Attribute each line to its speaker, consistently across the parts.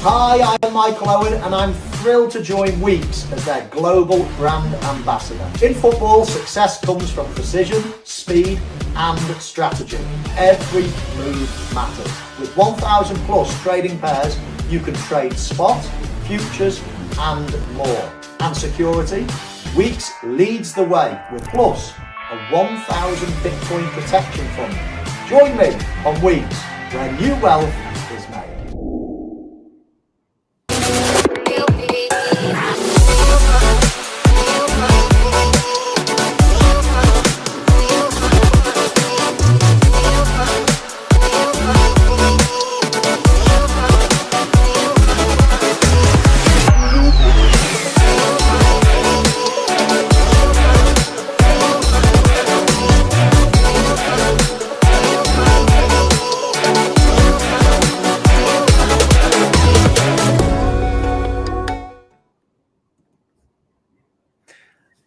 Speaker 1: Hi, I'm Michael Owen and I'm thrilled to join Weeks as their global brand ambassador. In football, success comes from precision, speed and strategy. Every move matters. With 1,000 plus trading pairs, you can trade spot, futures and more. And security? Weeks leads the way with Plus, a 1,000 Bitcoin protection fund. Join me on Weeks, where new wealth is made.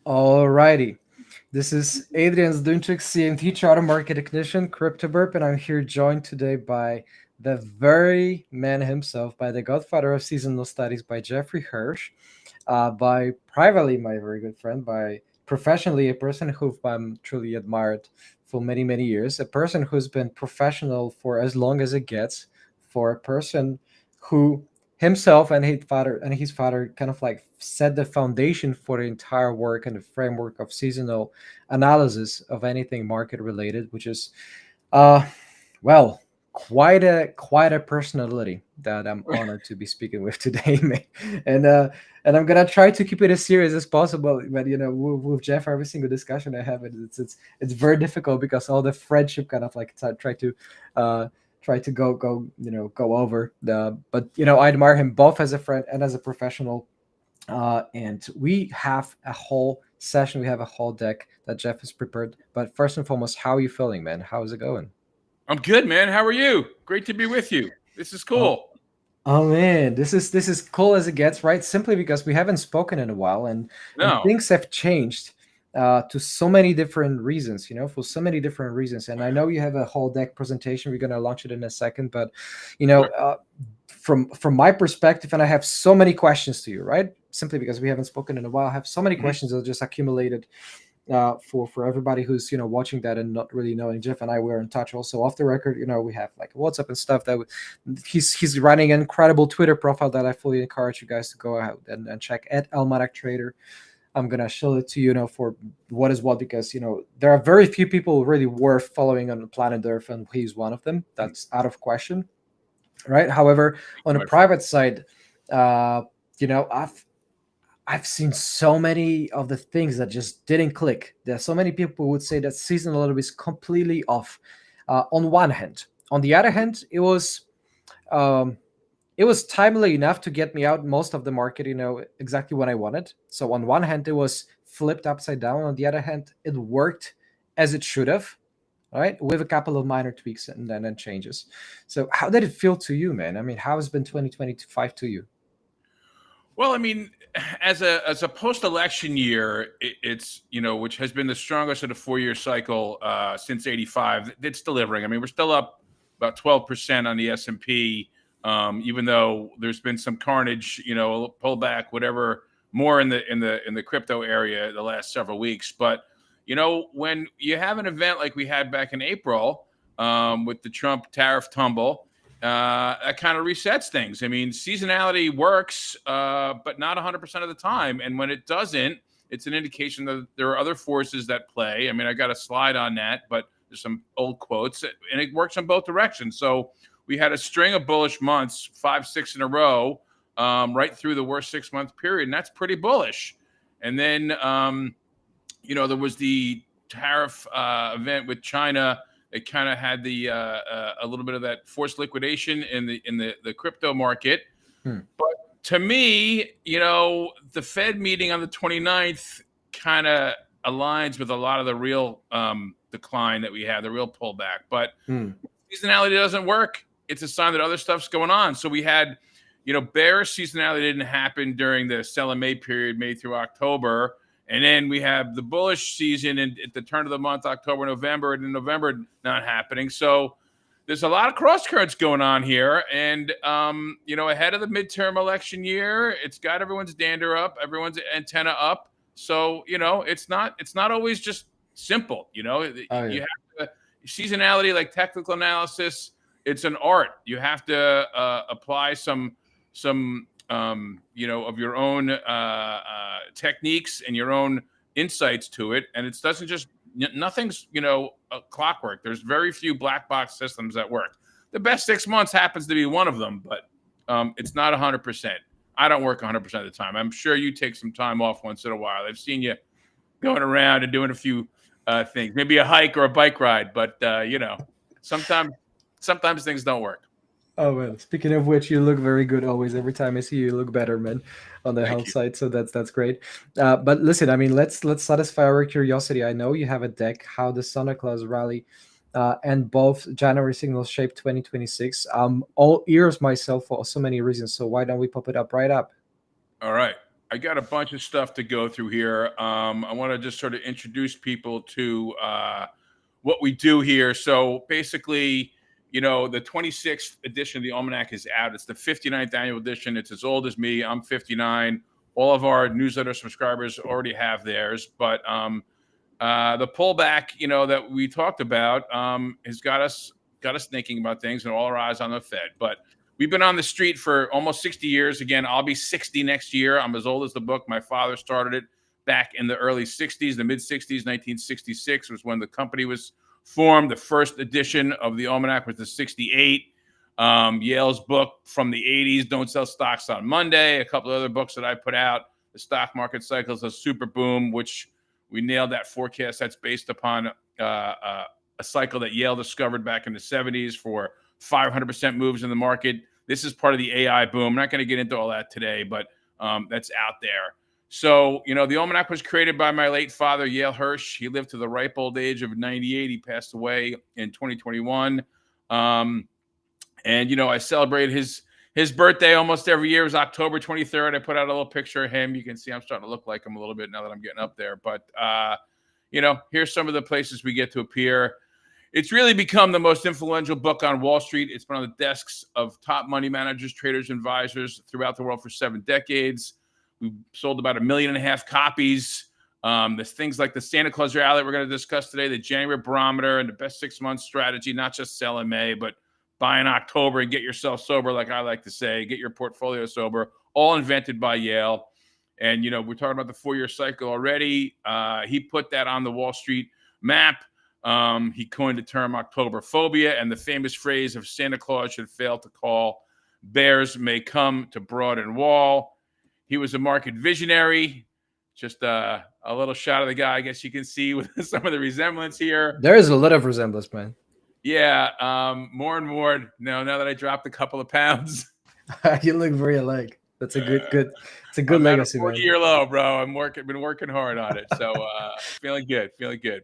Speaker 2: Alrighty, this is Adrian Zdunchik, CMT Charter Market Technician, Crypto Burp, and I'm here joined today by the very man himself, by the godfather of seasonal studies, by Jeffrey Hirsch, by privately my very good friend, by professionally a person who I'm truly admired for many, many years, a person who's been professional for as long as it gets, for a person who himself and his father kind of like set the foundation for the entire work and the framework of seasonal analysis of anything market related, which is well, quite a personality that I'm honored to be speaking with today, man. And I'm gonna try to keep it as serious as possible. But with Jeff, every single discussion I have, it's very difficult because all the friendship kind of like try to go over but I admire him both as a friend and as a professional, and we have a whole session, we have a whole deck that Jeff has prepared. But first and foremost, how are you feeling, man? How is it going?
Speaker 3: I'm good, man. How are you? Great to be with you. This is cool.
Speaker 2: Oh man, this is cool as it gets, right? Simply because we haven't spoken in a while, and things have changed to so many different reasons, for so many different reasons. And I know you have a whole deck presentation. We're going to launch it in a second, but from my perspective, and I have so many questions to you, right? Simply because we haven't spoken in a while, I have so many questions that just accumulated for everybody who's watching that and not really knowing. Jeff and I were in touch also off the record. We have like WhatsApp and stuff that he's running an incredible Twitter profile that I fully encourage you guys to go out and check at Almanac Trader. I'm gonna show it to you, for what is what, because there are very few people really worth following on the planet Earth, and he's one of them. That's out of question, right? However, on a private side, I've seen so many of the things that just didn't click. There's so many people who would say that seasonality is completely off. On one hand, on the other hand, it was timely enough to get me out most of the market, exactly what I wanted. So on one hand, it was flipped upside down. On the other hand, it worked as it should have, right? With a couple of minor tweaks and then changes. So how did it feel to you, man? I mean, how has been 2025 to you?
Speaker 3: Well, I mean, as a post-election year, it's which has been the strongest of the 4-year cycle since '85. It's delivering. I mean, we're still up about 12% on the S&P, even though there's been some carnage, pullback, whatever, more in the crypto area the last several weeks. But when you have an event like we had back in April with the Trump tariff tumble, that kind of resets things. I mean, seasonality works, but not 100% of the time. And when it doesn't, it's an indication that there are other forces that play. I mean, I got a slide on that, but there's some old quotes, and it works on both directions. So we had a string of bullish months, 5, 6 in a row, right through the worst 6-month period, and that's pretty bullish. And then, there was the tariff event with China. It kind of had the a little bit of that forced liquidation in the crypto market. But to me, the Fed meeting on the 29th kind of aligns with a lot of the real decline that we had, the real pullback. But seasonality doesn't work. It's a sign that other stuff's going on. So we had, bearish seasonality didn't happen during the sell in May period, May through October. And then we have the bullish season at the turn of the month, October, November, and in November not happening. So there's a lot of cross currents going on here. And, ahead of the midterm election year, it's got everyone's dander up, everyone's antenna up. So, it's not always just simple, You have to, seasonality, like technical analysis, it's an art. You have to apply some of your own techniques and your own insights to it. And it doesn't just, nothing's, a clockwork. There's very few black box systems that work. The best 6 months happens to be one of them, but it's not 100%. I don't work 100% of the time. I'm sure you take some time off once in a while. I've seen you going around and doing a few things, maybe a hike or a bike ride, but sometimes things don't work.
Speaker 2: Oh, well, speaking of which, you look very good always. Every time I see you, you look better, man, on the health side. So that's great. But listen, I mean, let's satisfy our curiosity. I know you have a deck, how the Santa Claus rally and both January signals shape 2026. All ears myself for so many reasons. So why don't we pop it up right up?
Speaker 3: All right. I got a bunch of stuff to go through here. I want to just sort of introduce people to what we do here. So basically, the 26th edition of the Almanac is out. It's the 59th annual edition. It's as old as me. I'm 59. All of our newsletter subscribers already have theirs. But the pullback, that we talked about has got us thinking about things and all our eyes on the Fed. But we've been on the street for almost 60 years. Again, I'll be 60 next year. I'm as old as the book. My father started it back in the early 60s, the mid-60s. 1966 was when the company was formed. The first edition of the Almanac was the 68. Yale's book from the 80s, Don't Sell Stocks on Monday. A couple of other books that I put out. The Stock Market Cycles of Super Boom, which we nailed that forecast. That's based upon a cycle that Yale discovered back in the 70s for 500% moves in the market. This is part of the AI boom. I'm not going to get into all that today, but that's out there. So, the Almanac was created by my late father, Yale Hirsch. He lived to the ripe old age of 98. He passed away in 2021. And, I celebrate his birthday almost every year. It was October 23rd. I put out a little picture of him. You can see I'm starting to look like him a little bit now that I'm getting up there. But, here's some of the places we get to appear. It's really become the most influential book on Wall Street. It's been on the desks of top money managers, traders, advisors throughout the world for 7 decades. We've sold about 1.5 million copies. There's things like the Santa Claus rally we're going to discuss today, the January barometer, and the best 6-month strategy, not just sell in May, but buy in October and get yourself sober, like I like to say, get your portfolio sober, all invented by Yale. And, we're talking about the 4-year cycle already. He put that on the Wall Street map. He coined the term Octoberphobia and the famous phrase, if Santa Claus should fail to call, bears may come to Broad Wall. He was a market visionary. Just a little shot of the guy, I guess you can see with some of the resemblance here.
Speaker 2: There is a lot of resemblance, man.
Speaker 3: Yeah, more and more. Now that I dropped a couple of pounds.
Speaker 2: You look very alike. That's a good. It's a good legacy, man.
Speaker 3: 40-year low, bro. Been working hard on it. So feeling good.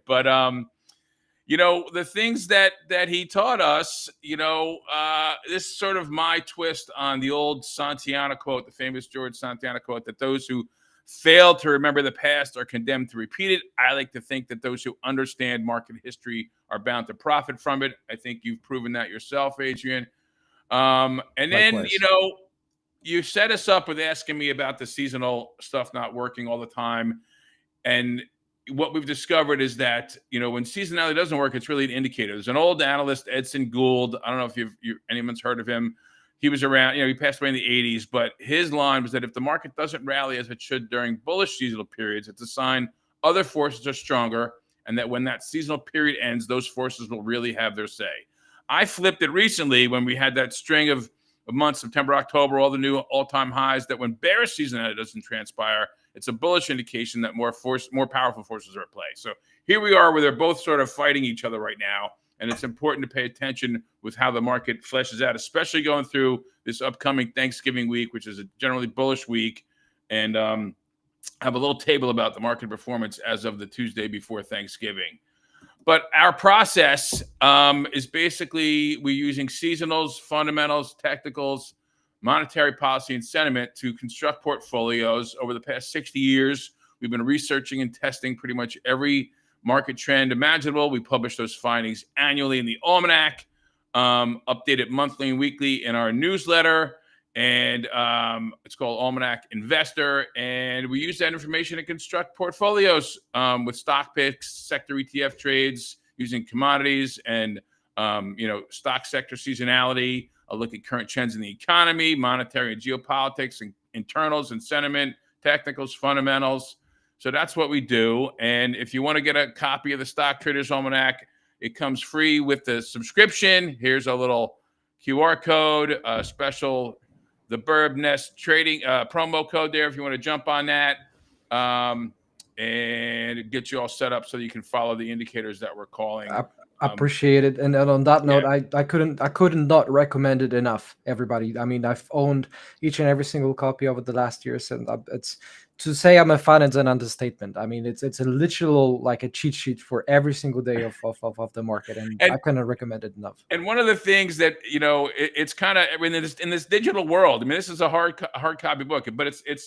Speaker 3: But the things that he taught us, this is sort of my twist on the old Santayana quote, the famous George Santayana quote, that those who fail to remember the past are condemned to repeat it. I like to think that those who understand market history are bound to profit from it. I think you've proven that yourself, Adrian. And then, you set us up with asking me about the seasonal stuff not working all the time. And what we've discovered is that, when seasonality doesn't work, it's really an indicator. There's an old analyst, Edson Gould. I don't know if anyone's heard of him. he was around, he passed away in the 80s, but his line was that if the market doesn't rally as it should during bullish seasonal periods, it's a sign other forces are stronger, and that when that seasonal period ends, those forces will really have their say. I flipped it recently when we had that string of months, September, October, all the new all-time highs, that when bearish seasonality doesn't transpire, it's a bullish indication that more powerful forces are at play. So here we are, where they're both sort of fighting each other right now. And it's important to pay attention with how the market fleshes out, especially going through this upcoming Thanksgiving week, which is a generally bullish week. And I have a little table about the market performance as of the Tuesday before Thanksgiving. But our process is basically we're using seasonals, fundamentals, technicals, monetary policy, and sentiment to construct portfolios. Over the past 60 years, we've been researching and testing pretty much every market trend imaginable. We publish those findings annually in the almanac, updated monthly and weekly in our newsletter, and it's called Almanac Investor. And we use that information to construct portfolios with stock picks, sector ETF trades, using commodities and stock sector seasonality. I'll look at current trends in the economy, monetary and geopolitics, and internals and sentiment, technicals, fundamentals. So that's what we do. And if you want to get a copy of the Stock Traders Almanac, it comes free with the subscription. Here's a little QR code, special, the Burb Nest trading promo code there if you want to jump on that. And it gets you all set up so you can follow the indicators that we're calling.
Speaker 2: I appreciate it. And on that note, I couldn't not recommend it enough, everybody. I mean, I've owned each and every single copy over the last years, and it's to say I'm a fan is an understatement. I mean, it's a literal, like a cheat sheet for every single day of the market, and I couldn't recommend it enough.
Speaker 3: And one of the things that it's kind of in this digital world. I mean, this is a hard copy book, but it's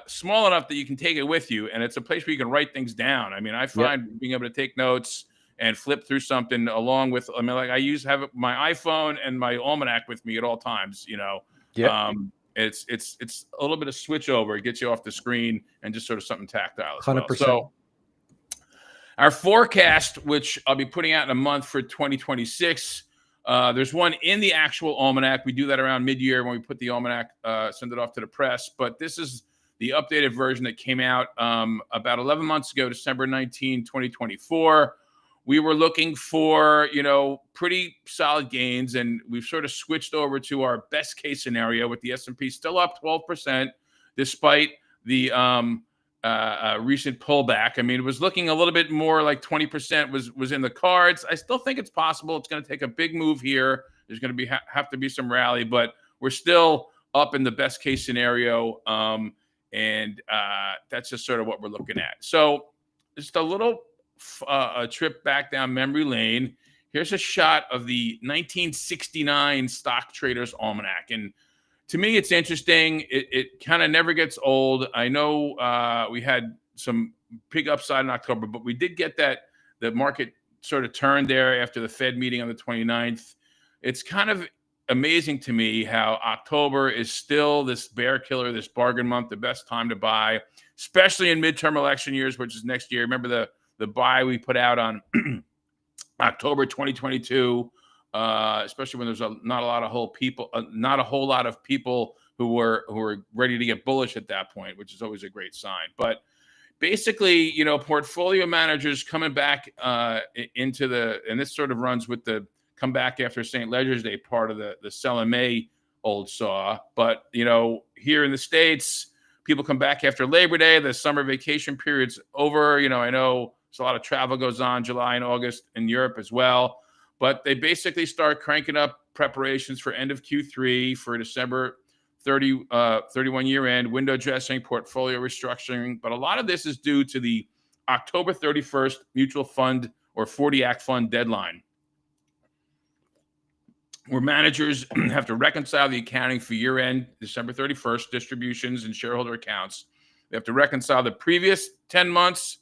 Speaker 3: small enough that you can take it with you, and it's a place where you can write things down. I mean, I find being able to take notes and flip through something along with, I have my iPhone and my almanac with me at all times. It's a little bit of switch over. It gets you off the screen and just sort of something tactile as
Speaker 2: 100%.
Speaker 3: well. So our forecast, which I'll be putting out in a month for 2026, there's one in the actual almanac. We do that around mid-year when we put the almanac, send it off to the press. But this is the updated version that came out about 11 months ago, December 19, 2024. We were looking for, pretty solid gains, and we've sort of switched over to our best case scenario with the S&P still up 12%, despite the recent pullback. I mean, it was looking a little bit more like 20% was in the cards. I still think it's possible. It's going to take a big move here. There's going to have to be some rally, but we're still up in the best case scenario, and that's just sort of what we're looking at. So just a little a trip back down memory lane. Here's a shot of the 1969 Stock Traders Almanac. And to me, it's interesting. It kind of never gets old. I know we had some big upside in October, but we did get the market sort of turned there after the Fed meeting on the 29th. It's kind of amazing to me how October is still this bear killer, this bargain month, the best time to buy, especially in midterm election years, which is next year. Remember the buy we put out on October 2022, especially when there's not a whole lot of people who were ready to get bullish at that point, which is always a great sign. But basically, portfolio managers coming back into and this sort of runs with the come back after St. Leger's Day part of the sell in May old saw. But here in the States, people come back after Labor Day, the summer vacation period's over. I know a lot of travel goes on July and August in Europe as well, but they basically start cranking up preparations for end of Q3 for December 31 year end, window dressing, portfolio restructuring. But a lot of this is due to the October 31st mutual fund or 40 Act fund deadline, where managers have to reconcile the accounting for year end, December 31st, distributions and shareholder accounts. They have to reconcile the previous 10 months.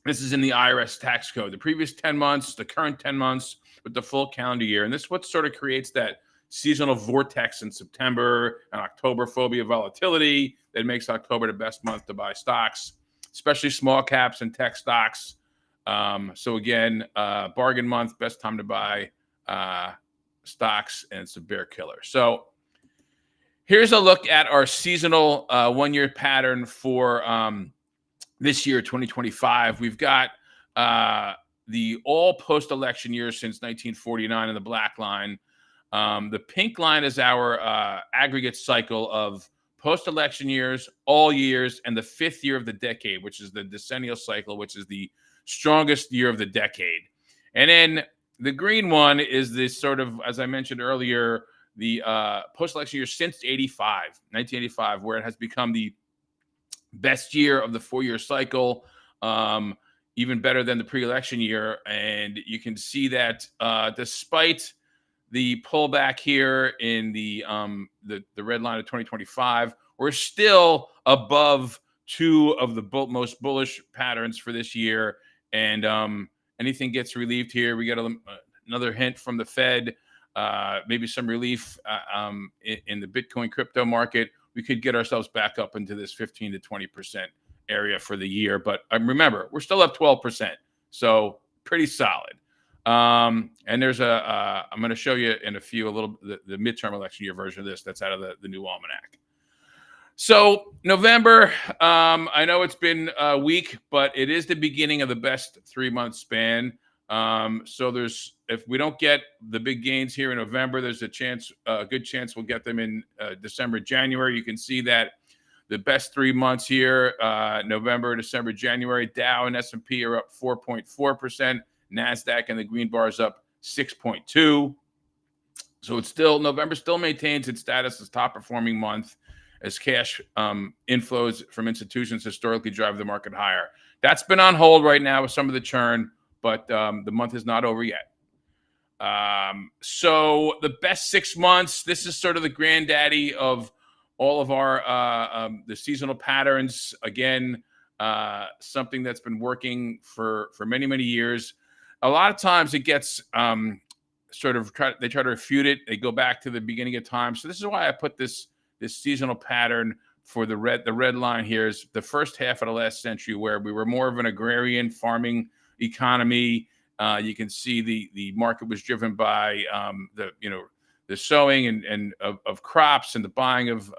Speaker 3: This is in the IRS tax code, the previous 10 months, the current 10 months with the full calendar year. And this is what sort of creates that seasonal vortex in September and October, phobia volatility that makes October the best month to buy stocks, especially small caps and tech stocks. So again, bargain month, best time to buy stocks and some bear killers. So here's a look at our seasonal 1-year pattern for this year, 2025. We've got the all post-election years since 1949 in the black line. The pink line is our aggregate cycle of post-election years, all years, and the 5th year of the decade, which is the decennial cycle, which is the strongest year of the decade. And then the green one is this sort of, as I mentioned earlier, the post-election year since 1985, where it has become the best year of the 4-year cycle, even better than the pre-election year. And you can see that despite the pullback here in the red line of 2025, we're still above 2 of the most bullish patterns for this year. And anything gets relieved here, we get another hint from the Fed, maybe some relief in the Bitcoin crypto market. We could get ourselves back up into this 15 to 20% area for the year. But remember, we're still up 12%. So pretty solid. And there's I'm going to show you in a few, the midterm election year version of this that's out of the new almanac. So November, I know it's been a week, but it is the beginning of the best 3-month span. So if we don't get the big gains here in November, there's a good chance we'll get them in December, January. You can see that the best 3 months here, November, December, January, Dow and S&P are up 4.4%. NASDAQ and the green bar is up 6.2. So November still maintains its status as top performing month as cash inflows from institutions historically drive the market higher. That's been on hold right now with some of the churn, but the month is not over yet. So the best 6 months, this is sort of the granddaddy of all of our the seasonal patterns. Again, something that's been working for many, many years. A lot of times it gets they try to refute it. They go back to the beginning of time. So this is why I put this seasonal pattern for the red line here is the first half of the last century, where we were more of an agrarian farming economy. You can see the market was driven by the sowing and of crops and the buying of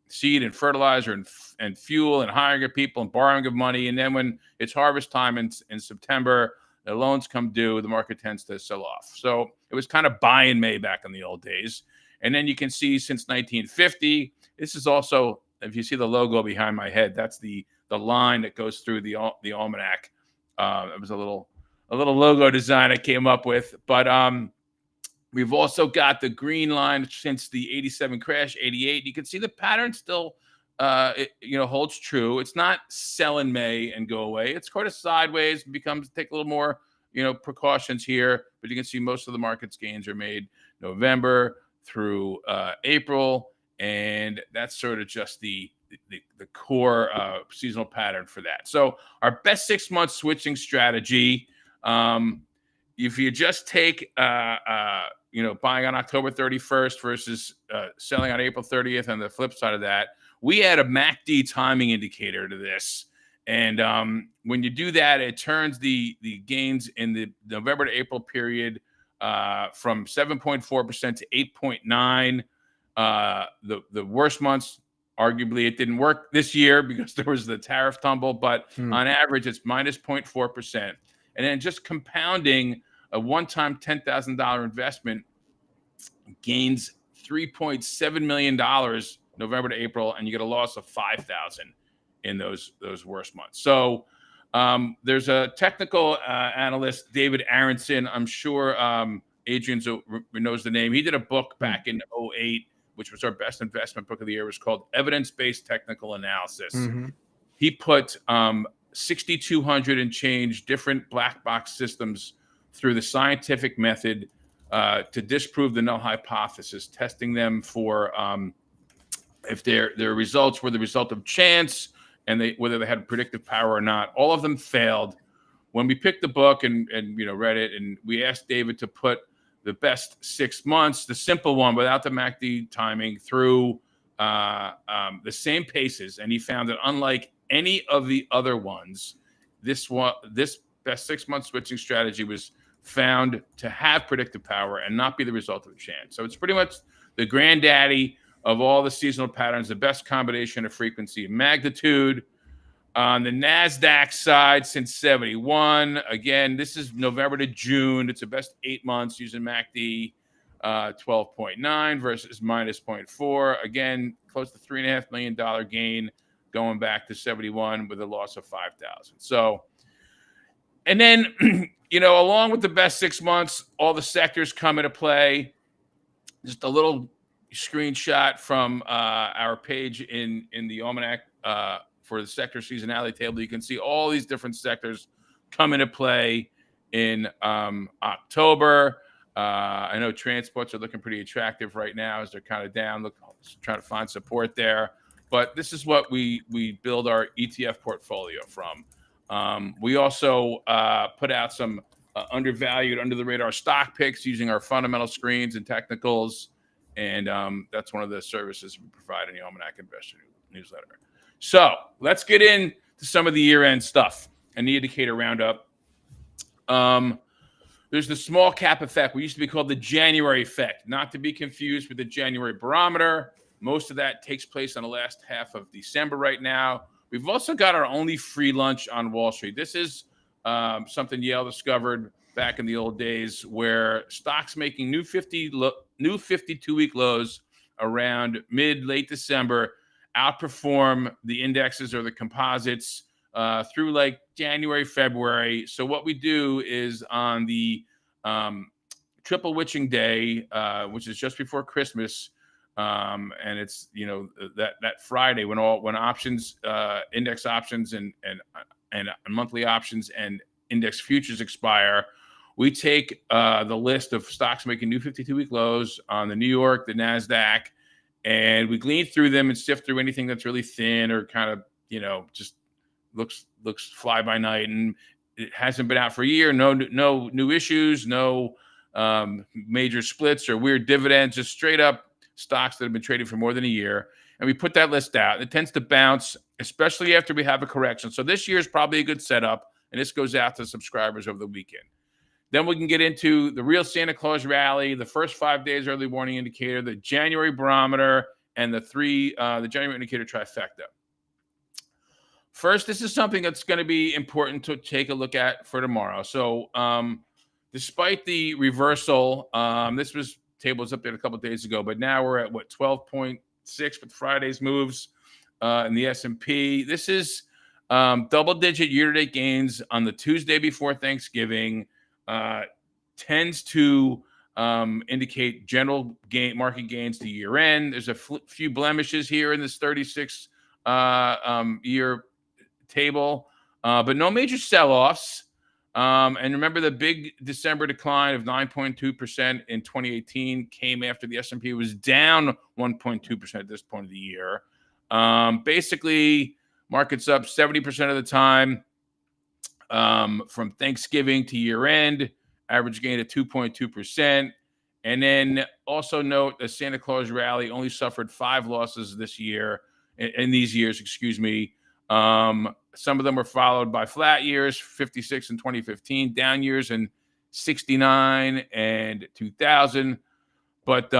Speaker 3: seed and fertilizer and fuel and hiring of people and borrowing of money. And then when it's harvest time in September, the loans come due, the market tends to sell off. So it was kind of buy in May back in the old days. And then you can see since 1950, this is also, if you see the logo behind my head, that's the line that goes through the almanac. It was a little logo design I came up with. But we've also got the green line since the 87 crash, 88. You can see the pattern still holds true. It's not sell in May and go away. It's kind of sideways, take a little more, precautions here, but you can see most of the market's gains are made November through April. And that's sort of just the core seasonal pattern for that. So our best 6 month switching strategy, if you just take, buying on October 31st versus selling on April 30th, and the flip side of that, we add a MACD timing indicator to this. And when you do that, it turns the gains in the November to April period from 7.4% to 8.9%. The worst months, arguably, it didn't work this year because there was the tariff tumble, but on average, it's minus 0.4%. And then just compounding a one-time $10,000 investment gains $3.7 million November to April, and you get a loss of $5,000 in those worst months. So there's a technical analyst, David Aronson. I'm sure Adrian knows the name. He did a book back in 2008, which was our best investment book of the year. It was called Evidence-Based Technical Analysis. Mm-hmm. He put 6,200 and change different black box systems through the scientific method to disprove the null hypothesis, testing them for if their results were the result of chance and whether they had predictive power or not. All of them failed. When we picked the book and read it, and we asked David to put the best 6 months, the simple one without the MACD timing, through the same paces, and he found that unlike any of the other ones, this best 6 month switching strategy was found to have predictive power and not be the result of a chance. So it's pretty much the granddaddy of all the seasonal patterns, the best combination of frequency and magnitude. On the NASDAQ side since 71, again, this is November to June. It's the best 8 months using MACD, 12.9 versus minus 0.4. Again, close to $3.5 million gain going back to 71 with a loss of 5,000. So, and then, along with the best 6 months, all the sectors come into play. Just a little screenshot from our page in the almanac for the sector seasonality table. You can see all these different sectors come into play in October. I know transports are looking pretty attractive right now as they're kind of down, trying to find support there. But this is what we build our ETF portfolio from. We also put out some undervalued, under the radar stock picks using our fundamental screens and technicals. And that's one of the services we provide in the Almanac Investor newsletter. So let's get into some of the year-end stuff and the indicator roundup. There's the small cap effect. We used to be called the January effect, not to be confused with the January barometer. Most of that takes place on the last half of December right now. We've also got our only free lunch on Wall Street. This is something Yale discovered back in the old days, where stocks making new 52-week lows around late December outperform the indexes or the composites through like January, February. So what we do is on the triple witching day, which is just before Christmas, and it's that Friday when options, index options and monthly options and index futures expire. We take the list of stocks making new 52-week lows on the New York, the NASDAQ, and we glean through them and sift through anything that's really thin or kind of, just looks fly by night, and it hasn't been out for a year. No new issues, no major splits or weird dividends, just straight up stocks that have been trading for more than a year. And we put that list out. It tends to bounce, especially after we have a correction. So this year is probably a good setup, and this goes out to subscribers over the weekend. Then we can get into the real Santa Claus rally, the first 5 days early warning indicator, the January barometer, and the January indicator trifecta. First, this is something that's going to be important to take a look at for tomorrow. So despite the reversal, this was tables updated a couple of days ago, but now we're at 12.6 with Friday's moves in the S&P. This is double-digit year-to-date gains on the Tuesday before Thanksgiving. Tends to indicate general market gains to year end. There's a few blemishes here in this 36 year table, but no major sell-offs. And remember, the big December decline of 9.2% in 2018 came after the S&P was down 1.2% at this point of the year. Basically, market's up 70% of the time. From Thanksgiving to year end, average gain of 2.2%. And then also note the Santa Claus rally only suffered 5 losses this year, in these years, excuse me. Some of them were followed by flat years, 56 in 2015, down years in 69 and 2000, but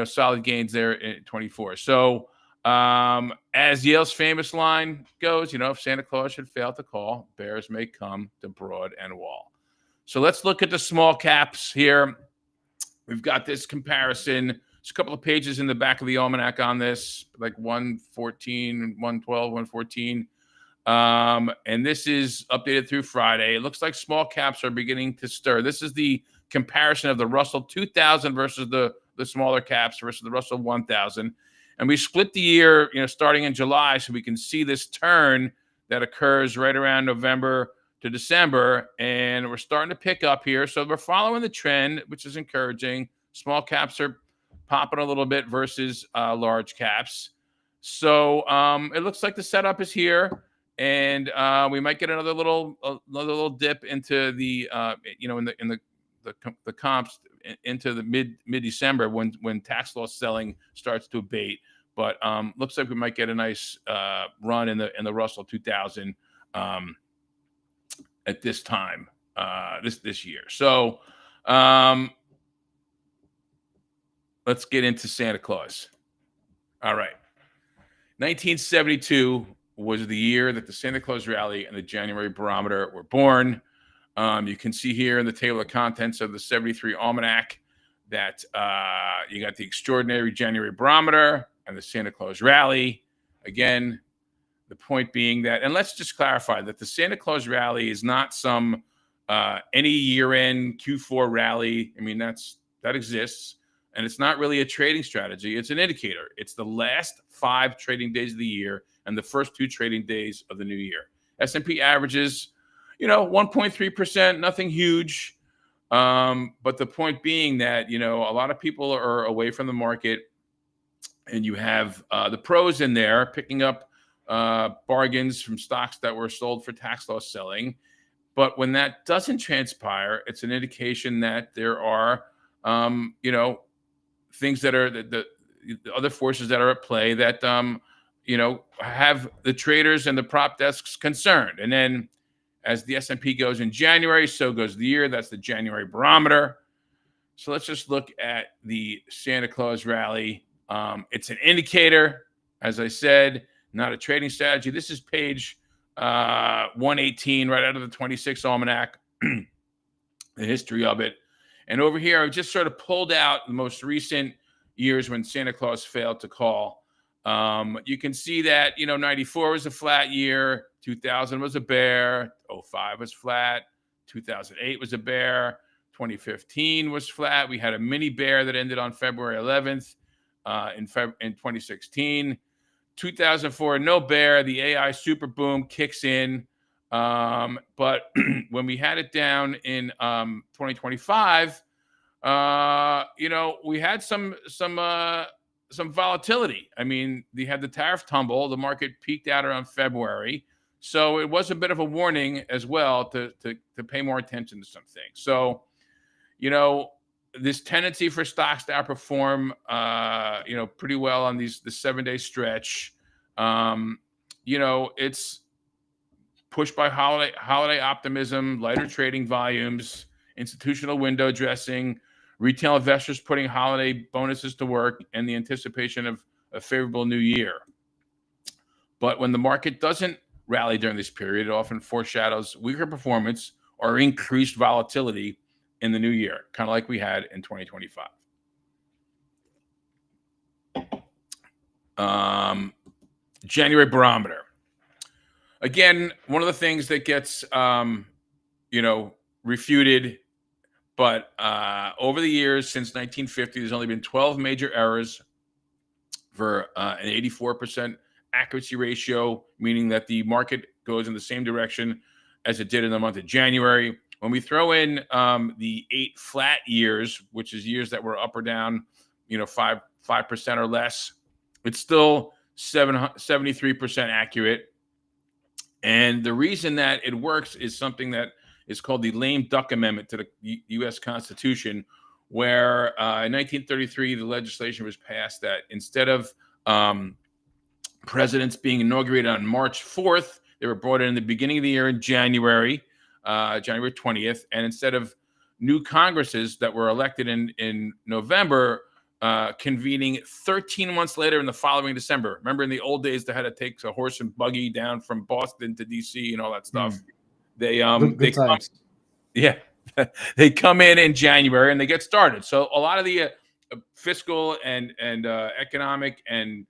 Speaker 3: solid gains there in 24. So as Yale's famous line goes, if Santa Claus should fail to call, bears may come to Broad and Wall. So let's look at the small caps here. We've got this comparison. There's a couple of pages in the back of the almanac on this, like 114, 112, 114. And this is updated through Friday. It looks like small caps are beginning to stir. This is the comparison of the Russell 2000 versus the smaller caps versus the Russell 1000. And we split the year, starting in July, so we can see this turn that occurs right around November to December. And we're starting to pick up here. So we're following the trend, which is encouraging. Small caps are popping a little bit versus large caps. So it looks like the setup is here. And we might get another little dip into the, in the comps into the mid-December when tax loss selling starts to abate. But looks like we might get a nice run in the Russell 2000 at this time. this year. So let's get into Santa Claus. All right. 1972 was the year that the Santa Claus Rally and the January Barometer were born. You can see here in the table of contents of the 73 almanac that you got the extraordinary January Barometer and the Santa Claus Rally. Again, the point being that, and let's just clarify that the Santa Claus Rally is not some any year-end Q4 rally. I mean, that exists, and it's not really a trading strategy. It's an indicator. It's the last 5 trading days of the year and the first 2 trading days of the new year. S&P averages, 1.3%, nothing huge. But the point being that, a lot of people are away from the market, and you have the pros in there picking up bargains from stocks that were sold for tax loss selling. But when that doesn't transpire, it's an indication that there are, things that are the other forces that are at play that, have the traders and the prop desks concerned. And then as the S&P goes in January, so goes the year. That's the January Barometer. So let's just look at the Santa Claus Rally. It's an indicator, as I said, not a trading strategy. This is page 118, right out of the 26 almanac, the history of it. And over here, I've just sort of pulled out the most recent years when Santa Claus failed to call. You can see that, 94 was a flat year, 2000 was a bear, 05 was flat, 2008 was a bear, 2015 was flat. We had a mini bear that ended on February 11th in 2016. 2004, no bear. The AI super boom kicks in. But when we had it down in 2025, we had some volatility. I mean, they had the tariff tumble. The market peaked out around February. So it was a bit of a warning as well to pay more attention to some things. So, this tendency for stocks to outperform, pretty well on the 7-day stretch. It's pushed by holiday optimism, lighter trading volumes, institutional window dressing, retail investors putting holiday bonuses to work, and the anticipation of a favorable new year. But when the market doesn't rally during this period, it often foreshadows weaker performance or increased volatility in the new year, kind of like we had in 2025. January Barometer. Again, one of the things that gets, refuted, but over the years since 1950, there's only been 12 major errors for an 84% accuracy ratio, meaning that the market goes in the same direction as it did in the month of January. When we throw in the 8 flat years, which is years that were up or down, 5% or less, it's still 73% accurate. And the reason that it works is something that is called the lame duck amendment to the U.S. Constitution, where in 1933, the legislation was passed that instead of presidents being inaugurated on March 4th, they were brought in the beginning of the year in January 20th. And instead of new Congresses that were elected in November, convening 13 months later in the following December. Remember in the old days, they had to take a horse and buggy down from Boston to DC and all that stuff. They come in January and they get started. So a lot of the fiscal and economic and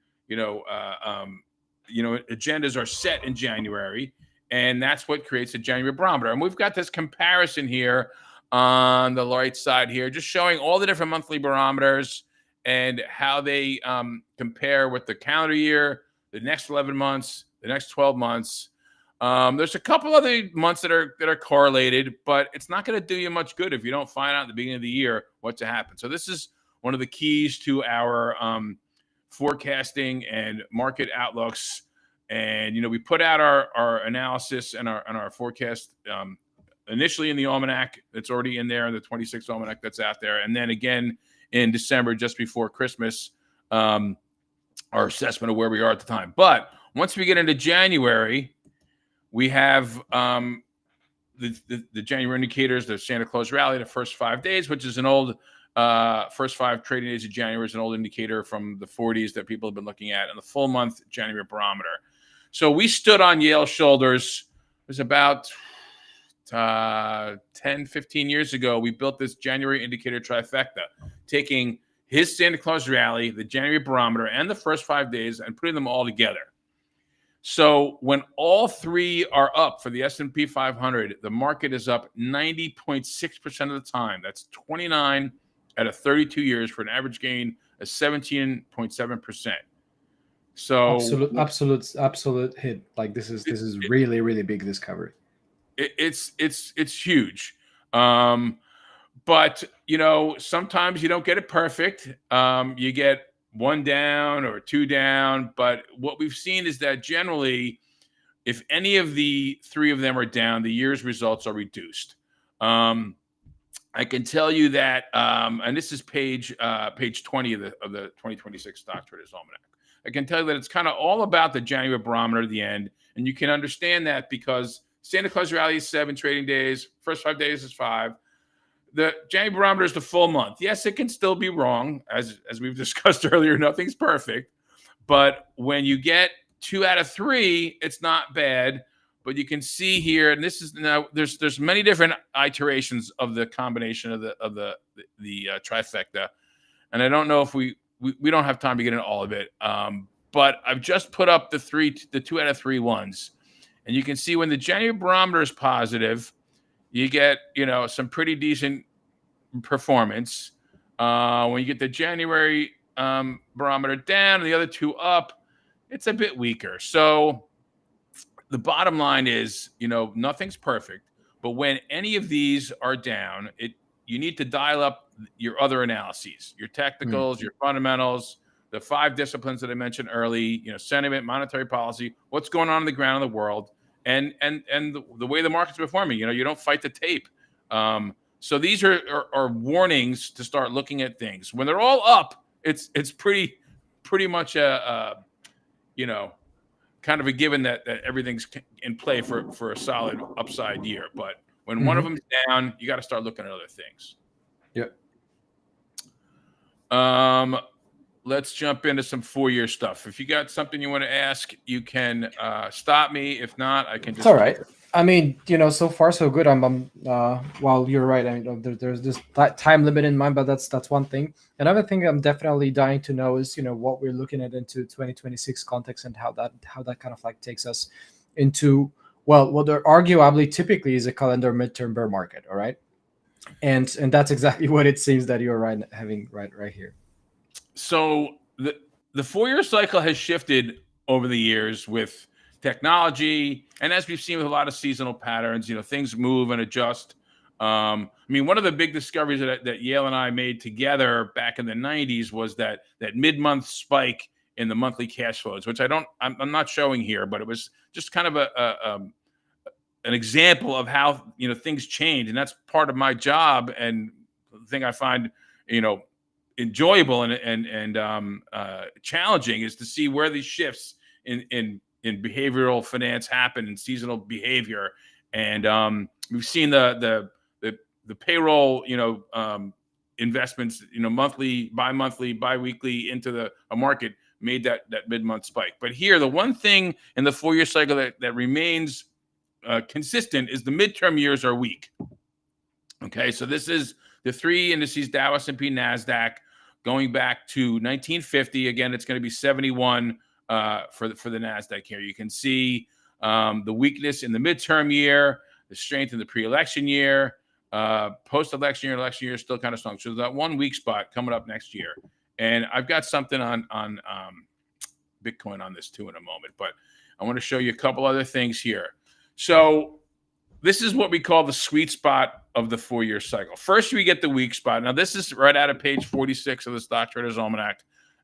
Speaker 3: agendas are set in January, and that's what creates a January Barometer. And we've got this comparison here on the right side here, just showing all the different monthly barometers and how they compare with the calendar year, the next 11 months, the next 12 months. There's a couple other months that are correlated, but it's not going to do you much good if you don't find out at the beginning of the year what to happen. So this is one of the keys to our forecasting and market outlooks. And we put out our analysis and our forecast initially in the almanac that's already in there, the 26 almanac that's out there, and then again in December, just before Christmas, our assessment of where we are at the time. But once we get into January, we have the January indicators, the Santa Claus rally, the first 5 days, which is an old first 5 trading days of January is an old indicator from the 40s that people have been looking at, and the full month January barometer. So we stood on Yale's shoulders. It was about 10, 15 years ago. We built this January indicator trifecta, taking his Santa Claus rally, the January barometer, and the first 5 days, and putting them all together. So when all three are up for the S&P 500, the market is up 90.6% of the time. That's 29 out of 32 years for an average gain of 17.7%. So
Speaker 2: absolute hit. Like this is really, really big discovery.
Speaker 3: It's huge. But sometimes you don't get it perfect. You get one down or two down. But what we've seen is that generally, if any of the three of them are down, the year's results are reduced. I can tell you that, and this is page 20 of the 2026 Stock Traders Almanac. I can tell you that it's kind of all about the January barometer at the end, and you can understand that because Santa Claus rally is 7 trading days, first 5 days is 5. The January barometer is the full month. Yes, it can still be wrong, as we've discussed earlier. Nothing's perfect, but when you get 2 out of 3, it's not bad. But you can see here, and this is now there's many different iterations of the combination of the trifecta, and I don't know if we don't have time to get into all of it. But I've just put up the 2 out of 3 ones, and you can see when the January barometer is positive, you get some pretty decent performance. When you get the January barometer down and the other 2 up, it's a bit weaker. So the bottom line is, nothing's perfect, but when any of these are down, you need to dial up your other analyses, your technicals, your fundamentals, the 5 disciplines that I mentioned early, sentiment, monetary policy, what's going on the ground in the world, and the way the market's performing. You don't fight the tape. So these are warnings to start looking at things. When they're all up, it's pretty much a kind of a given that everything's in play for a solid upside year. But when one of them's down, you got to start looking at other things.
Speaker 2: Yep.
Speaker 3: Let's jump into some 4-year stuff. If you got something you want to ask, you can stop me. If not, I can just.
Speaker 2: It's all right. I mean, so far so good. Well, you're right. I mean, there's this time limit in mind, but that's one thing. Another thing I'm definitely dying to know is, what we're looking at into 2026 context and how that kind of like takes us into, well, what there arguably typically is a calendar midterm bear market. All right. And that's exactly what it seems that you're having right here.
Speaker 3: So the 4-year cycle has shifted over the years with technology, and as we've seen with a lot of seasonal patterns, things move and adjust. I mean, one of the big discoveries that Yale and I made together back in the 90s was that mid-month spike in the monthly cash flows, which I'm not showing here, but it was just kind of an example of how things change, and that's part of my job, and the thing I find enjoyable and challenging is to see where these shifts in behavioral finance happen in seasonal behavior. And we've seen the payroll, investments, monthly, bi-monthly, bi-weekly into a market made that mid-month spike. But here, the one thing in the 4-year cycle that remains consistent is the midterm years are weak. Okay, so this is the 3 indices, Dow, S&P, NASDAQ, going back to 1950. Again, it's going to be 71 for the NASDAQ here. You can see the weakness in the midterm year, the strength in the pre-election year, post-election year, election year still kind of strong. So that one weak spot coming up next year. And I've got something on Bitcoin on this too in a moment, but I want to show you a couple other things here. So this is what we call the sweet spot of the 4-year cycle. First, we get the weak spot. Now, this is right out of page 46 of the Stock Traders Almanac.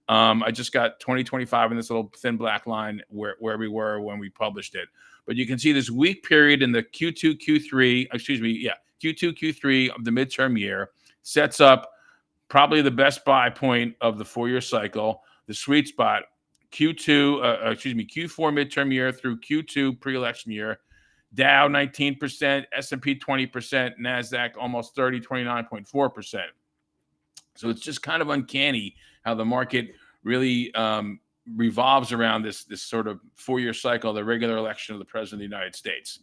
Speaker 3: I just got 2025 in this little thin black line where we were when we published it. But you can see this weak period in the Q2, Q3 of the midterm year sets up probably the best buy point of the 4-year cycle, the sweet spot, Q4 midterm year through Q2 pre-election year. Dow 19%, S&P 20%, NASDAQ almost 29.4%. So it's just kind of uncanny how the market really revolves around this sort of 4-year cycle, the regular election of the president of the United States.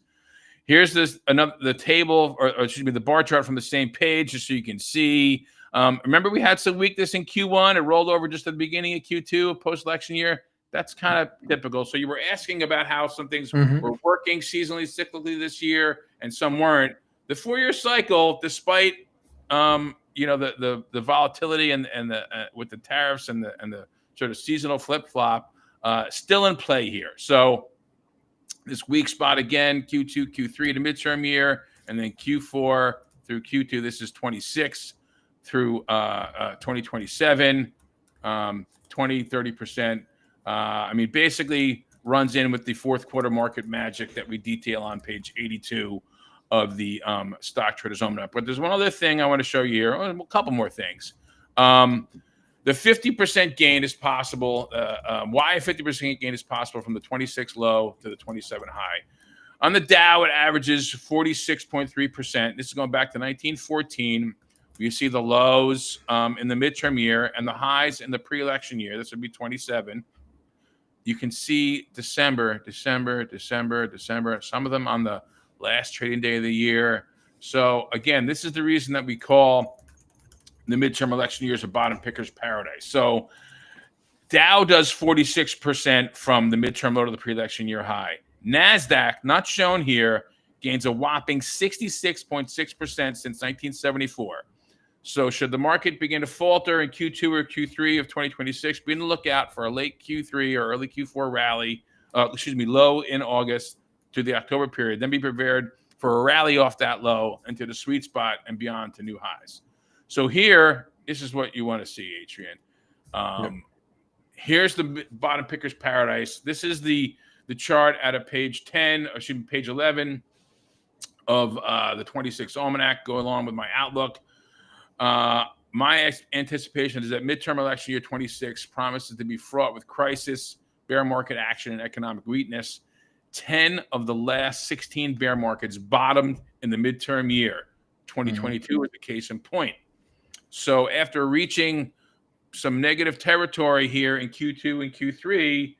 Speaker 3: Here's the table, or excuse me, the bar chart from the same page, just so you can see. Remember, we had some weakness in Q1. It rolled over just at the beginning of Q2, post-election year. That's kind of typical. So you were asking about how some things were working seasonally, cyclically this year, and some weren't. The 4-year cycle, despite the volatility and the with the tariffs and the sort of seasonal flip-flop, still in play here. So this weak spot again, Q2, Q3 to midterm year, and then Q4 through Q2. This is 26 through 2027, 20-30%. I mean, basically runs in with the fourth quarter market magic that we detail on page 82 of the Stock Traders Almanac. But there's one other thing I want to show you here. A couple more things. The 50% gain is possible. Why a 50% gain is possible from the 26 low to the 27 high. On the Dow, it averages 46.3%. This is going back to 1914. You see the lows in the midterm year and the highs in the pre-election year. This would be 27. You can see December. Some of them on the last trading day of the year. So again, this is the reason that we call the midterm election years a bottom picker's paradise. So Dow does 46% from the midterm low to the pre-election year high. NASDAQ, not shown here, gains a whopping 66.6% since 1974. So should the market begin to falter in Q2 or Q3 of 2026, be on the lookout for a late Q3 or early Q4 rally, low in August to the October period. Then be prepared for a rally off that low into the sweet spot and beyond to new highs. So here, this is what you want to see, Adrian. Here's the bottom picker's paradise. This is the chart out of page 10, or excuse me, page 11 of the 26 Almanac, go along with my outlook. My anticipation is that midterm election year 26 promises to be fraught with crisis, bear market action, and economic weakness. 10 of the last 16 bear markets bottomed in the midterm year. 2022 is the case in point. So after reaching some negative territory here in Q2 and Q3,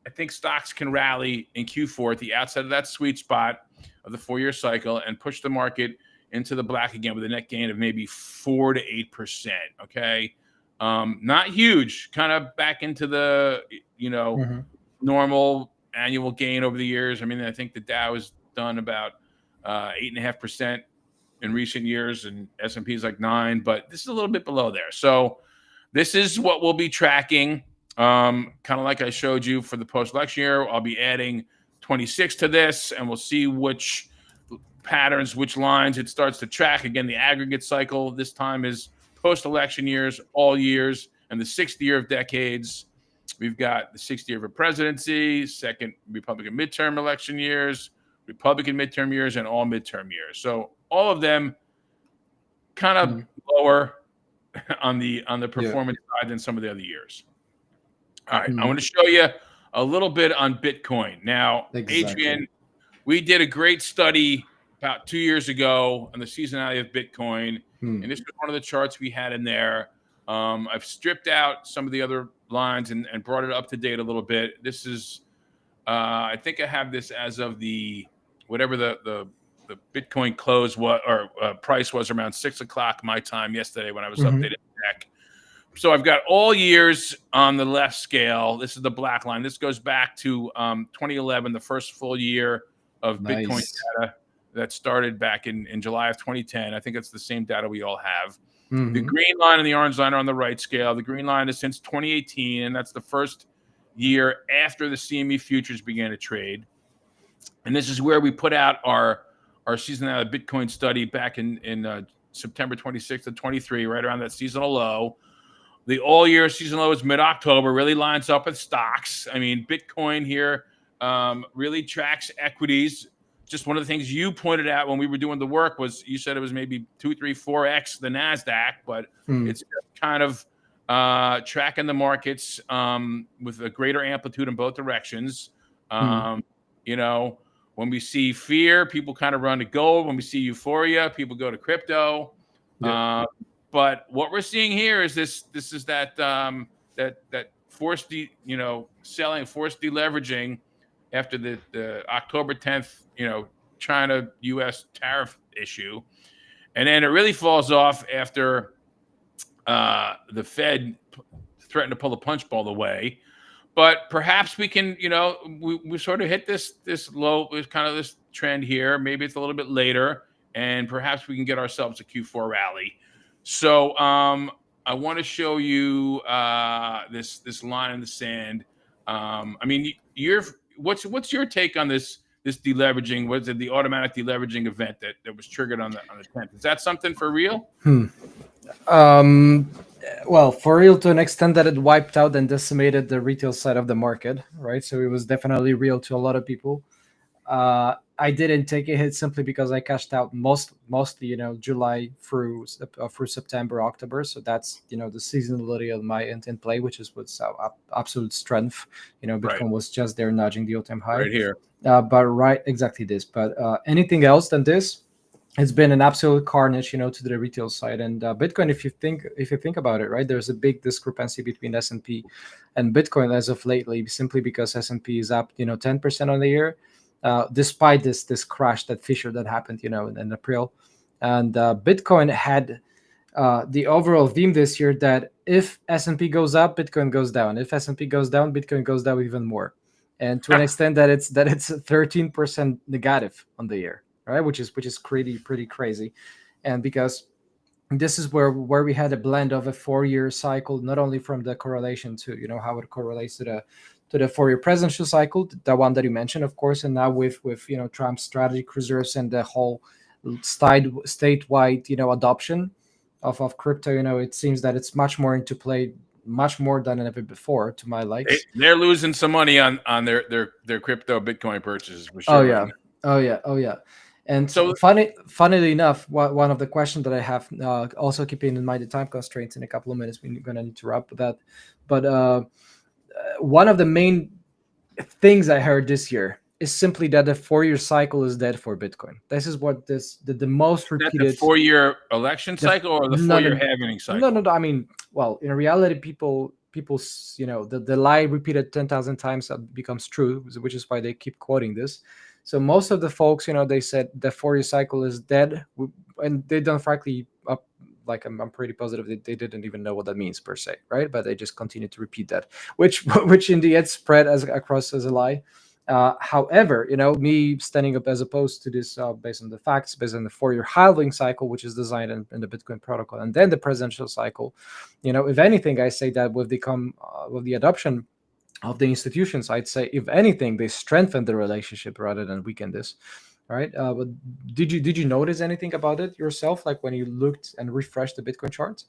Speaker 3: I think stocks can rally in Q4 at the outside of that sweet spot of the 4-year cycle and push the market into the black again with a net gain of maybe 4 to 8%. Okay. Not huge, kind of back into the, normal annual gain over the years. I mean, I think the Dow has done about 8.5% in recent years, and S&P is like 9%, but this is a little bit below there. So this is what we'll be tracking. Kind of like I showed you for the post-election year. I'll be adding 26 to this, and we'll see which patterns, which lines it starts to track. Again, the aggregate cycle this time is post-election years, all years, and the 6th year of decades. We've got the 6th year of a presidency, second Republican midterm election years, Republican midterm years, and all midterm years. So all of them kind of lower on the performance side than some of the other years. All right, I want to show you a little bit on Bitcoin. Now, Adrian, we did a great study about 2 years ago on the seasonality of Bitcoin, and this was one of the charts we had in there. I've stripped out some of the other lines and brought it up to date a little bit. This is, I think I have this as of whatever the Bitcoin close was, or price was, around 6 o'clock my time yesterday when I was updating the deck. So I've got all years on the left scale. This is the black line. This goes back to 2011, the first full year of Bitcoin data that started back in July of 2010. I think it's the same data we all have. The green line and the orange line are on the right scale. The green line is since 2018, and that's the first year after the CME futures began to trade. And this is where we put out our seasonality Bitcoin study back in September 26th of 23, right around that seasonal low. The all-year seasonal low is mid-October, really lines up with stocks. I mean, Bitcoin here really tracks equities. Just one of the things you pointed out when we were doing the work was you said it was maybe 2, 3, 4x the NASDAQ, but it's kind of tracking the markets with a greater amplitude in both directions. When we see fear, people kind of run to gold. When we see euphoria, people go to crypto.
Speaker 2: Yeah.
Speaker 3: But what we're seeing here is this is that that forced selling, forced deleveraging after the October 10th, China US tariff issue. And then it really falls off after the Fed threatened to pull the punch ball away. But perhaps we can, we sort of hit this low, kind of this trend here. Maybe it's a little bit later, and perhaps we can get ourselves a Q4 rally. So I want to show you this line in the sand. I mean, what's your take on this deleveraging? Was it the automatic deleveraging event that was triggered on the 10th? Is that something for real?
Speaker 2: Well, for real, to an extent that it wiped out and decimated the retail side of the market, right? So it was definitely real to a lot of people. I didn't take a hit simply because I cashed out mostly, July through September, October. So that's, the seasonality of my in play, which is what's absolute strength. Bitcoin
Speaker 3: Right.
Speaker 2: was just there nudging the all-time high.
Speaker 3: Right here.
Speaker 2: But exactly this. But anything else than this, it's been an absolute carnage, to the retail side. And Bitcoin, if you think about it, right, there's a big discrepancy between S&P and Bitcoin as of lately, simply because S&P is up, 10% on the year, despite this crash, that fissure that happened, in April. And Bitcoin had the overall theme this year that if S&P goes up, Bitcoin goes down. If S&P goes down, Bitcoin goes down even more. And to an extent that it's 13% negative on the year. Right, which is pretty crazy, and because this is where we had a blend of a 4-year cycle, not only from the correlation to how it correlates to the 4-year presidential cycle, the one that you mentioned, of course, and now with Trump's strategic reserves and the whole statewide adoption of crypto. It seems that it's much more into play, much more than ever before, to my likes.
Speaker 3: They're losing some money on their crypto Bitcoin purchases for sure.
Speaker 2: Oh yeah. And so, funnily enough, one of the questions that I have, also keeping in mind the time constraints, in a couple of minutes we're going to need to wrap that. But one of the main things I heard this year is simply that the 4-year cycle is dead for Bitcoin. This is what the most repeated.
Speaker 3: The 4-year election cycle or the 4-year halving cycle?
Speaker 2: No. I mean, well, in reality, people, the lie repeated 10,000 times becomes true, which is why they keep quoting this. So most of the folks, they said the 4-year cycle is dead, and they don't, frankly, I'm pretty positive that they didn't even know what that means per se, right? But they just continue to repeat that, which in the end spread across as a lie. However, me standing up as opposed to this, based on the facts, based on the 4-year halving cycle, which is designed in the Bitcoin protocol, and then the presidential cycle, if anything, I say that with the adoption of the institutions, I'd say, if anything, they strengthen the relationship rather than weaken this. All right. But did you notice anything about it yourself, like when you looked and refreshed the Bitcoin charts?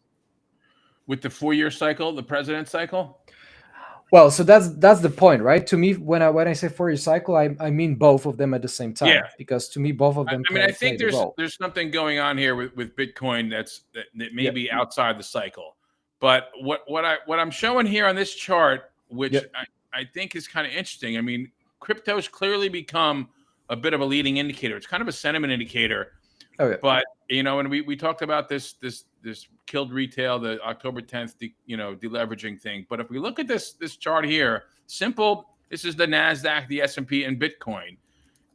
Speaker 3: With the 4-year cycle, the president cycle?
Speaker 2: Well, so that's the point, right? To me, when I say 4-year cycle, I mean both of them at the same time.
Speaker 3: Yeah.
Speaker 2: Because to me, both of them.
Speaker 3: I think there's something going on here with Bitcoin that may be outside the cycle. But what I'm showing here on this chart, which I think is kind of interesting. I mean, crypto's clearly become a bit of a leading indicator. It's kind of a sentiment indicator.
Speaker 2: Oh, yeah.
Speaker 3: But and we talked about this killed retail, the October 10th, deleveraging thing. But if we look at this chart here, simple. This is the Nasdaq, the S&P, and Bitcoin.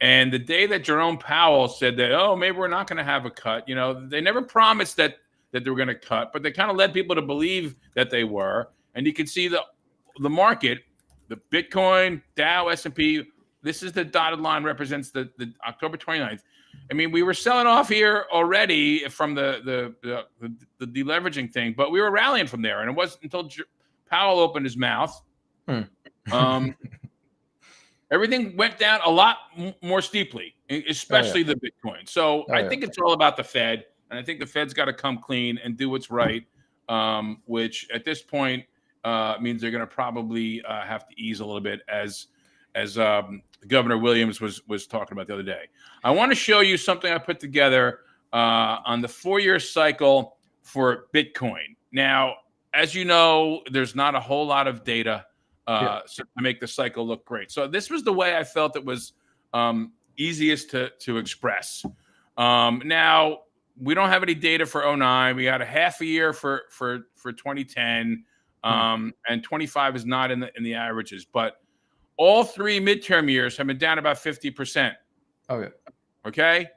Speaker 3: And the day that Jerome Powell said that, maybe we're not going to have a cut, they never promised that they were going to cut, but they kind of led people to believe that they were. And you can see the market, the Bitcoin, Dow, S&P. This is the dotted line, represents the October 29th. I mean, we were selling off here already from the deleveraging thing, but we were rallying from there. And it wasn't until Powell opened his mouth. Everything went down a lot more steeply, especially the Bitcoin. So I think it's all about the Fed. And I think the Fed's got to come clean and do what's right, which at this point means they're going to probably have to ease a little bit, as Governor Williams was talking about the other day. I want to show you something I put together on the 4-year cycle for Bitcoin. Now, as you know, there's not a whole lot of data to make the cycle look great. So this was the way I felt it was easiest to express. Now we don't have any data for 09. We got a half a year for 2010, and 25 is not in the averages. But all three midterm years have been down about 50%.
Speaker 2: Oh yeah.
Speaker 3: Okay,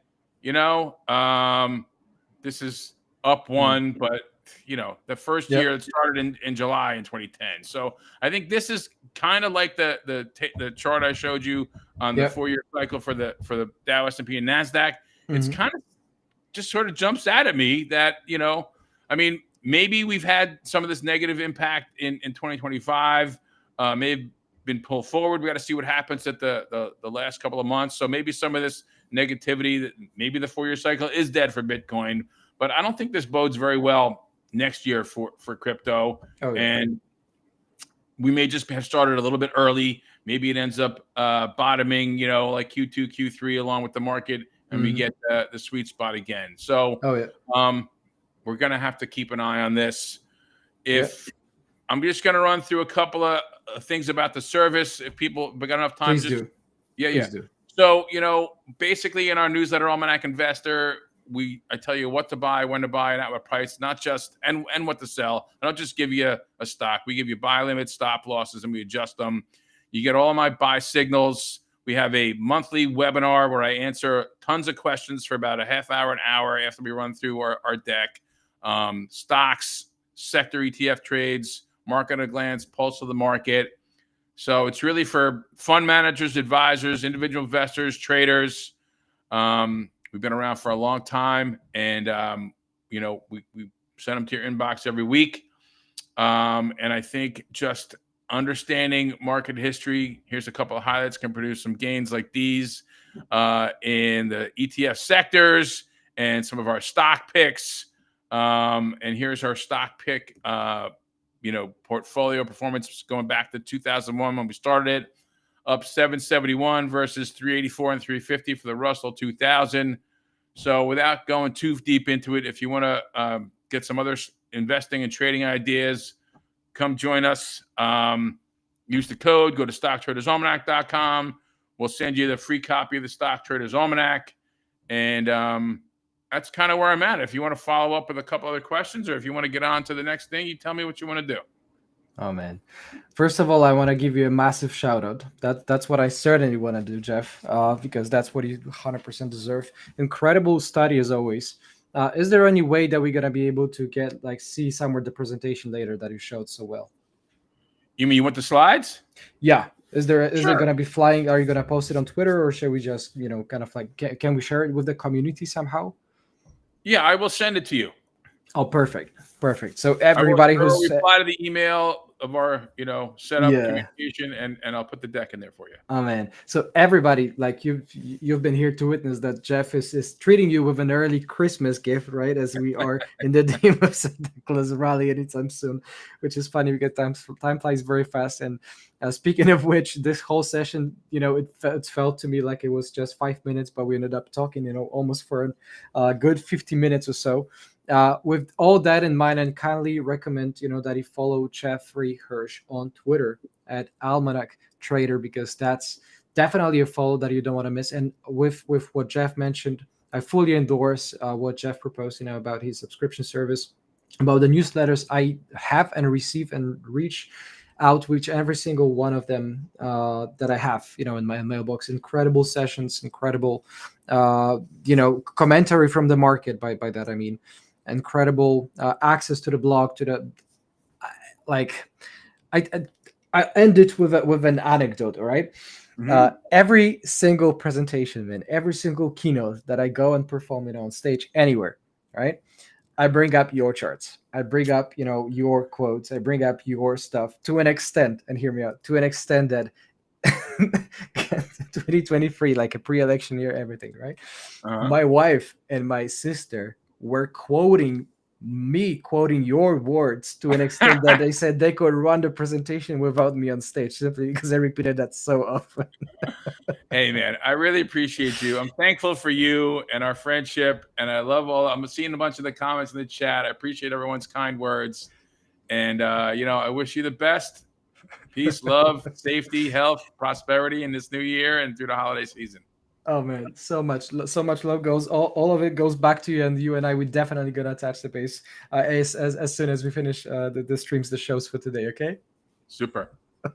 Speaker 3: this is up one, but the first year it started in July in 2010. So I think this is kind of like the chart I showed you on the 4-year cycle for the Dow, S&P, and Nasdaq. It's kind of just sort of jumps out at me that I mean, maybe we've had some of this negative impact in 2025, may have been pulled forward. We got to see what happens at the last couple of months. So maybe some of this negativity, that maybe the 4-year cycle is dead for Bitcoin, but I don't think this bodes very well next year for crypto. And we may just have started a little bit early. Maybe it ends up bottoming, like Q2, Q3, along with the market, and we get the sweet spot again. So we're going to have to keep an eye on this. I'm just going to run through a couple of things about the service. If people got enough time,
Speaker 2: Please do.
Speaker 3: So, basically in our newsletter, Almanac Investor, I tell you what to buy, when to buy, and at what price, not just, and what to sell. I don't just give you a stock. We give you buy limits, stop losses, and we adjust them. You get all my buy signals. We have a monthly webinar where I answer tons of questions for about a half hour, an hour after we run through our deck. Stocks, sector ETF trades, market at a glance, pulse of the market. So it's really for fund managers, advisors, individual investors, traders. We've been around for a long time, and we send them to your inbox every week. And I think just understanding market history, here's a couple of highlights, can produce some gains like these in the ETF sectors and some of our stock picks. And here's our stock pick, portfolio performance going back to 2001 when we started it, up 771 versus 384 and 350 for the Russell 2000. So without going too deep into it, if you want to get some other investing and trading ideas, come join us. Use the code, go to stocktradersalmanac.com. We'll send you the free copy of the Stock Traders Almanac. And that's kind of where I'm at. If you want to follow up with a couple other questions, or if you want to get on to the next thing, you tell me what you want to do.
Speaker 2: Oh man! First of all, I want to give you a massive shout out. That's what I certainly want to do, Jeff, because that's what you 100% deserve. Incredible study as always. Is there any way that we're gonna be able to see somewhere the presentation later that you showed so well?
Speaker 3: You mean you want the slides?
Speaker 2: Yeah. Is there gonna be flying? Are you gonna post it on Twitter, or should we just can we share it with the community somehow?
Speaker 3: Yeah, I will send it to you.
Speaker 2: Oh, perfect. So everybody
Speaker 3: who's reply
Speaker 2: to
Speaker 3: the email of our, setup communication, and I'll put the deck in there for you. Oh man.
Speaker 2: So everybody, you've been here to witness that Jeff is treating you with an early Christmas gift, right? As we are in the Dame of Santa Claus rally anytime soon, which is funny because time flies very fast. And speaking of which, this whole session, it felt to me like it was just 5 minutes, but we ended up talking, almost for a good 50 minutes or so. With all that in mind, and kindly recommend that you follow Jeffrey Hirsch on Twitter at Almanac Trader, because that's definitely a follow that you don't want to miss. And with what Jeff mentioned, I fully endorse what Jeff proposed about his subscription service, about the newsletters I have and receive and reach out with every single one of them that I have in my mailbox. Incredible sessions, incredible commentary from the market. By that I mean incredible access to the blog, to the I end it with an anecdote. All right. Every single presentation, man, every single keynote that I go and perform on stage anywhere, right, I bring up your charts, I bring up your quotes, I bring up your stuff to an extent, and hear me out, to an extent that 2023, like a pre-election year, everything, right? My wife and my sister were quoting your words to an extent that they said they could run the presentation without me on stage, simply because I repeated that so often.
Speaker 3: Hey man, I really appreciate you. I'm thankful for you and our friendship, and I love I'm seeing a bunch of the comments in the chat. I appreciate everyone's kind words, and I wish you the best. Peace, love, safety, health, prosperity in this new year and through the holiday season.
Speaker 2: Oh man, so much love goes. All of it goes back to you, and you and I. We definitely gonna attach the base as soon as we finish the streams, the shows for today. Okay.
Speaker 3: Super.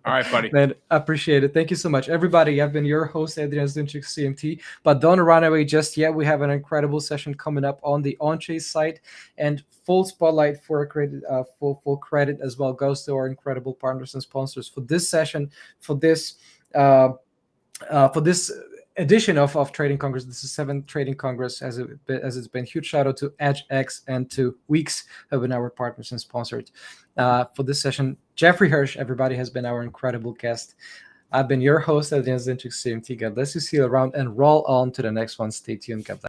Speaker 3: All right, buddy.
Speaker 2: Man, appreciate it. Thank you so much, everybody. I've been your host, Adrian Zdunchik, CMT. But don't run away just yet. We have an incredible session coming up on the On-Chase site, and full spotlight for credit, full credit as well goes to our incredible partners and sponsors for this session, for this. For this edition of Trading Congress. This is 7th Trading Congress, as it's been. Huge shout out to EdgeX and to Weeks, who have been our partners and sponsored for this session. Jeffrey Hirsch, everybody, has been our incredible guest. I've been your host, Adrian Zdunchik, CMT. God bless you. See you around, and roll on to the next one. Stay tuned. God bless.